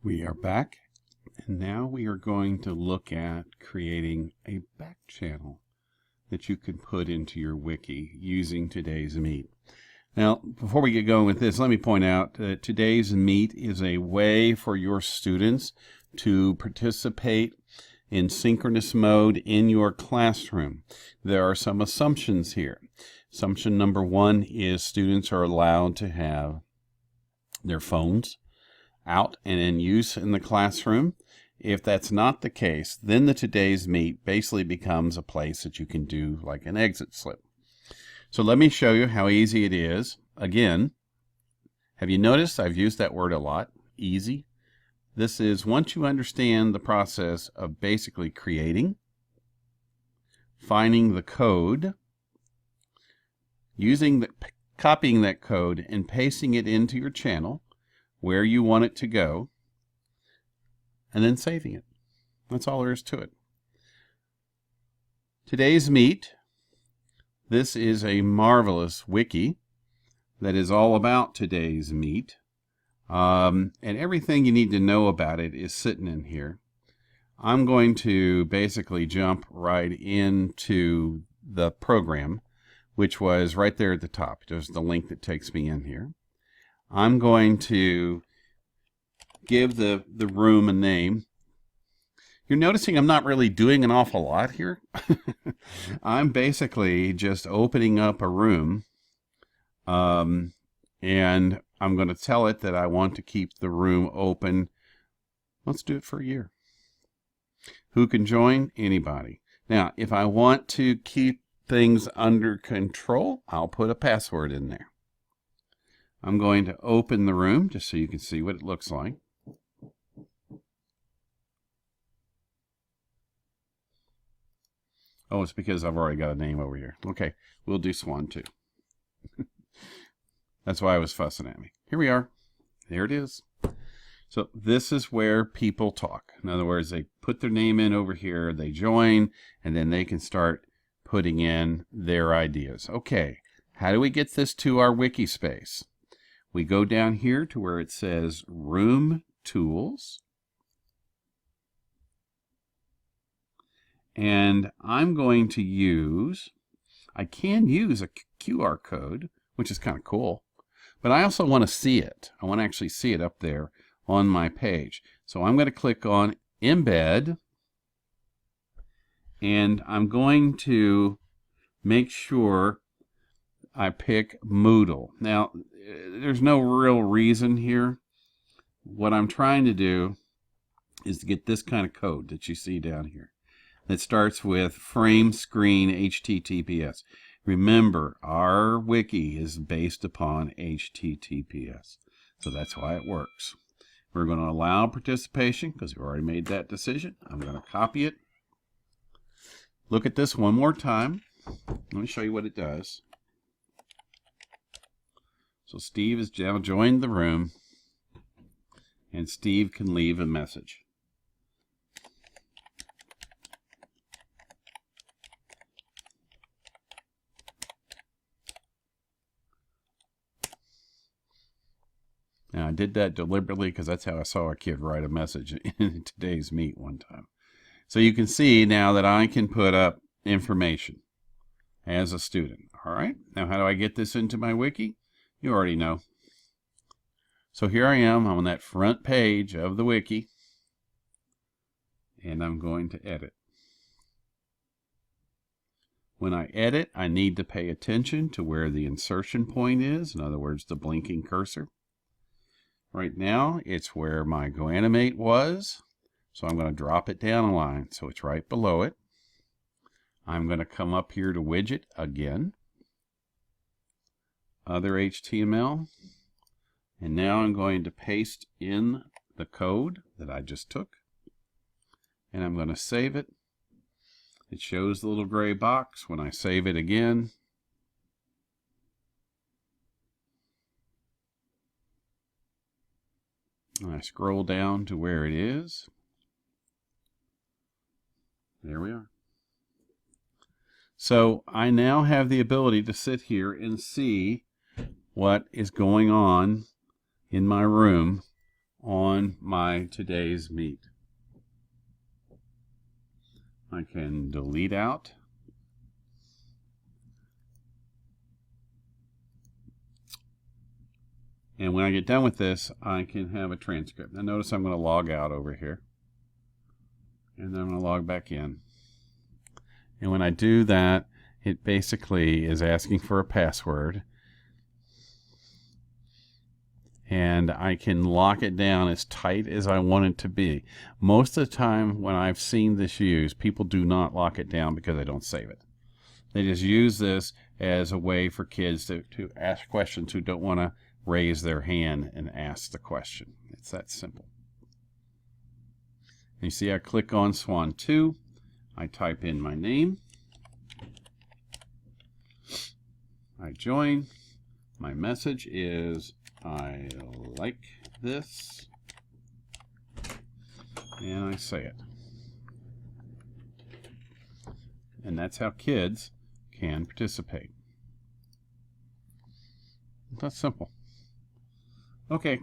We are back, and now we are going to look at creating a back channel that you can put into your wiki using today's Meet. Now, before we get going with this, let me point out that today's Meet is a way for your students to participate in synchronous mode in your classroom. There are some assumptions here. Assumption number one is students are allowed to have their phones out and in use in the classroom. If that's not the case, then the today's Meet basically becomes a place that you can do like an exit slip. So let me show you how easy it is. Again, have you noticed I've used that word a lot? Easy. This is once you understand the process of basically creating, finding the code, copying that code and pasting it into your channel where you want it to go, and then saving it. That's all there is to it. Today's Meet, this is a marvelous wiki that is all about today's Meet. And everything you need to know about it is sitting in here. I'm going to basically jump right into the program, which was right there at the top. There's the link that takes me in here. I'm going to give the room a name. You're noticing I'm not really doing an awful lot here. I'm basically just opening up a room, and I'm going to tell it that I want to keep the room open. Let's do it for a year. Who can join? Anybody. Now, if I want to keep things under control, I'll put a password in there. I'm going to open the room just so you can see what it looks like. Oh, it's because I've already got a name over here. Okay, we'll do Swan too. That's why I was fussing at me. Here we are. There it is. So this is where people talk. In other words, they put their name in over here, they join, and then they can start putting in their ideas. Okay, how do we get this to our WikiSpace? We go down here to where it says Room Tools. And I'm going to use, I can use a QR code, which is kind of cool, but I also want to see it. I want to actually see it up there on my page. So I'm going to click on Embed, and I'm going to make sure I pick Moodle. Now, there's no real reason here. What I'm trying to do is to get this kind of code that you see down here that starts with frame screen HTTPS. Remember, our wiki is based upon HTTPS, so that's why it works. We're going to allow participation because we've already made that decision. I'm going to copy it. Look at this one more time. Let me show you what it does. So Steve has now joined the room, and Steve can leave a message. Now I did that deliberately because that's how I saw a kid write a message in today's Meet one time. So you can see now that I can put up information as a student. All right, now how do I get this into my wiki? You already know. So here I am on that front page of the wiki, and I'm going to edit. When I edit, I need to pay attention to where the insertion point is, in other words, the blinking cursor. Right now, it's where my GoAnimate was, so I'm going to drop it down a line so it's right below it. I'm going to come up here to Widget again. Other HTML, and now I'm going to paste in the code that I just took, and I'm going to save it. It shows the little gray box. When I save it again, and I scroll down to where it is, there we are. So I now have the ability to sit here and see what is going on in my room on my today's meet. I can delete out. And when I get done with this, I can have a transcript. Now notice I'm going to log out over here. And then I'm going to log back in. And when I do that, it basically is asking for a password. And I can lock it down as tight as I want it to be. Most of the time when I've seen this used, people do not lock it down because they don't save it. They just use this as a way for kids to ask questions who don't want to raise their hand and ask the question. It's that simple. You see, I click on Swan 2. I type in my name. I join. My message is, I like this. And I say it. And that's how kids can participate. That's simple. Okay.